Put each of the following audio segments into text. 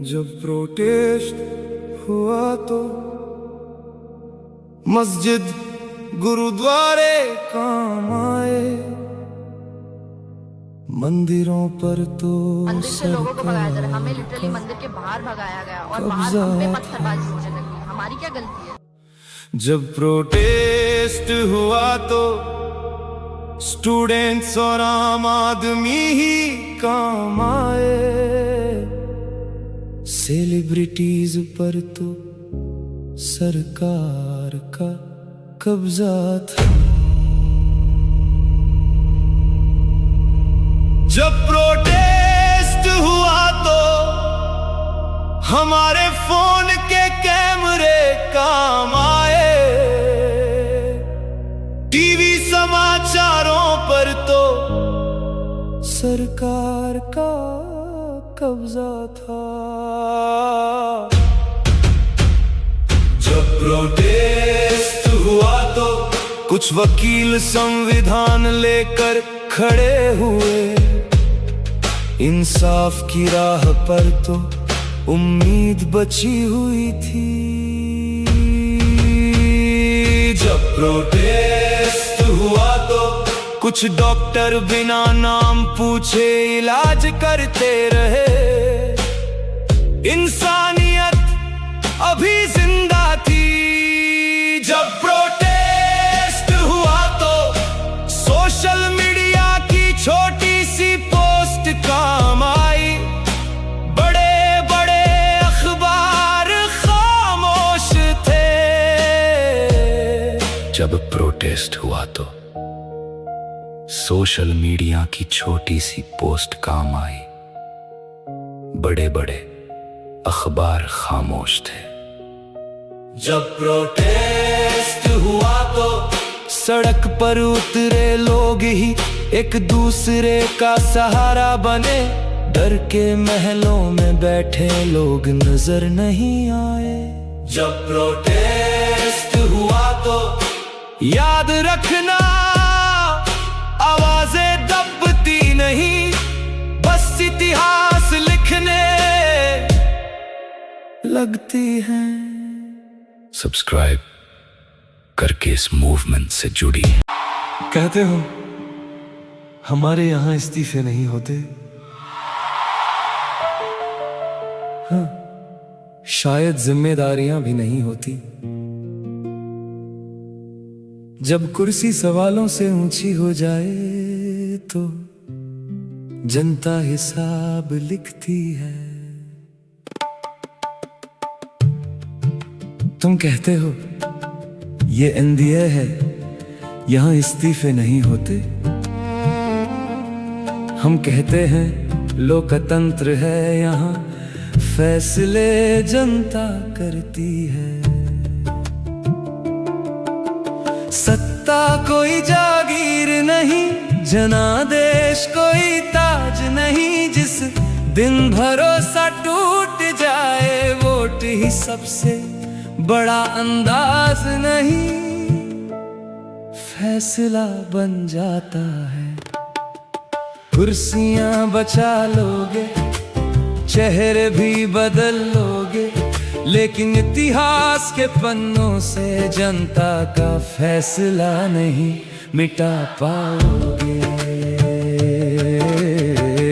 जब प्रोटेस्ट हुआ तो मस्जिद गुरुद्वारे काम आए, मंदिरों पर तो मंदिर से लोगों को भगाया जा रहा है। हमें लिटरली मंदिर के बाहर भगाया गया और बाहर हम पे पत्थरबाजी होने लगी। हमारी क्या गलती है? जब प्रोटेस्ट हुआ तो स्टूडेंट्स और आम आदमी ही काम आए, सेलिब्रिटीज पर तो सरकार का कब्जा था। जब प्रोटेस्ट हुआ तो हमारे फोन के कैमरे काम आए, टीवी समाचारों पर तो सरकार का कब्जा था। जब प्रोटेस्ट हुआ तो कुछ वकील संविधान लेकर खड़े हुए, इंसाफ की राह पर तो उम्मीद बची हुई थी। जब प्रोटेस्ट हुआ तो कुछ डॉक्टर बिना नाम पूछे इलाज करते रहे, इंसानियत अभी जिंदा थी। जब प्रोटेस्ट हुआ तो सोशल मीडिया की छोटी सी पोस्ट काम आई, बड़े बड़े अखबार खामोश थे। जब प्रोटेस्ट हुआ तो सोशल मीडिया की छोटी सी पोस्ट काम आई, बड़े बड़े अखबार खामोश थे। जब प्रोटेस्ट हुआ तो सड़क पर उतरे लोग ही एक दूसरे का सहारा बने, डर के महलों में बैठे लोग नजर नहीं आए। जब प्रोटेस्ट हुआ तो याद रखना, आवाजें दबती नहीं, बस इतिहास लिखने लगती हैं। सब्सक्राइब करके इस मूवमेंट से जुड़ी। कहते हो हमारे यहाँ इस्तीफे नहीं होते, हाँ, शायद जिम्मेदारियां भी नहीं होती। जब कुर्सी सवालों से ऊंची हो जाए तो जनता हिसाब लिखती है। तुम कहते हो ये एनडीए है, यहां इस्तीफे नहीं होते। हम कहते हैं लोकतंत्र है, यहां फैसले जनता करती है। सत्ता कोई जागीर नहीं, जनादेश कोई ताज नहीं, जिस दिन भरोसा टूट जाए वोट ही सबसे बड़ा अंदाज नहीं, फैसला बन जाता है। कुर्सियां बचा लोगे, चेहरे भी बदल लोगे, लेकिन इतिहास के पन्नों से जनता का फैसला नहीं मिटा पाओगे।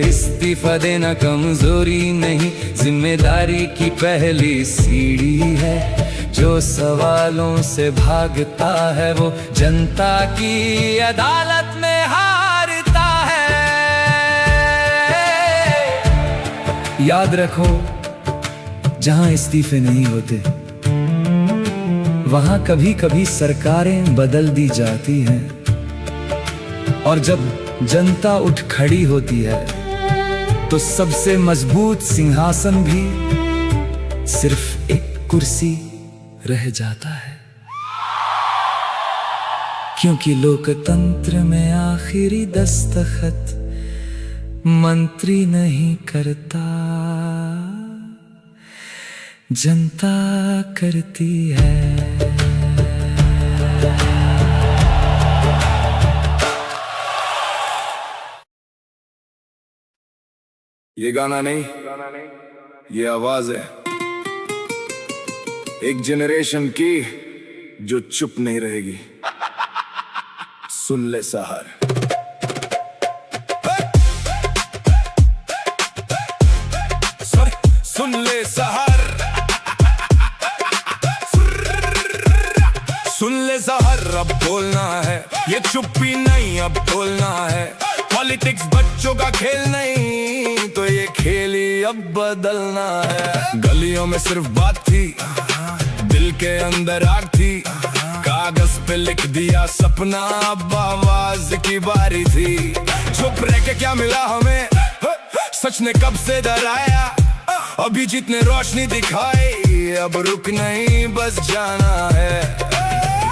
इस्तीफा देना कमजोरी नहीं, जिम्मेदारी की पहली सीढ़ी है। जो सवालों से भागता है वो जनता की अदालत में हारता है। याद रखो, जहां इस्तीफे नहीं होते वहां कभी कभी सरकारें बदल दी जाती हैं, और जब जनता उठ खड़ी होती है तो सबसे मजबूत सिंहासन भी सिर्फ एक कुर्सी रह जाता है। क्योंकि लोकतंत्र में आखिरी दस्तखत मंत्री नहीं करता, जनता करती है। ये गाना नहीं, ये आवाज है एक जनरेशन की जो चुप नहीं रहेगी। सुन ले सहर। सुन ले सहर, सुन ले सहर, अब बोलना है, ये चुप्पी नहीं अब बोलना है। पॉलिटिक्स बच्चों का खेल नहीं, तो ये खेल ही अब बदलना है। गलियों में सिर्फ बात थी, दिल के अंदर आग थी, कागज पे लिख दिया सपना, अब आवाज की बारी थी। चुप रह के क्या मिला हमें, सच ने कब से डराया, अभी जितने रोशनी दिखाई, अब रुक नहीं बस जाना है।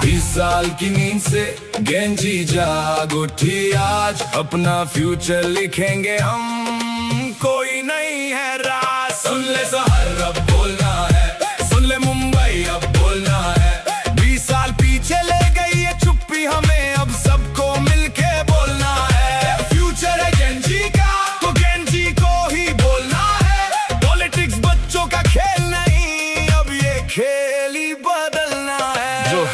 20 साल की नींद से गेंजी जाग उठी आज, अपना फ्यूचर लिखेंगे हम, कोई नहीं है राज। सुन ले सहर, अब बोलना है, सुन ले मुंबई, अब बोलना है। 20 साल पीछे ले गई ये चुप्पी हमें, अब सबको मिलके बोलना है। फ्यूचर है गेंजी का, तो गेंजी को ही बोलना है। पॉलिटिक्स बच्चों का खेल नहीं, अब ये खेल ही बदलना है। जो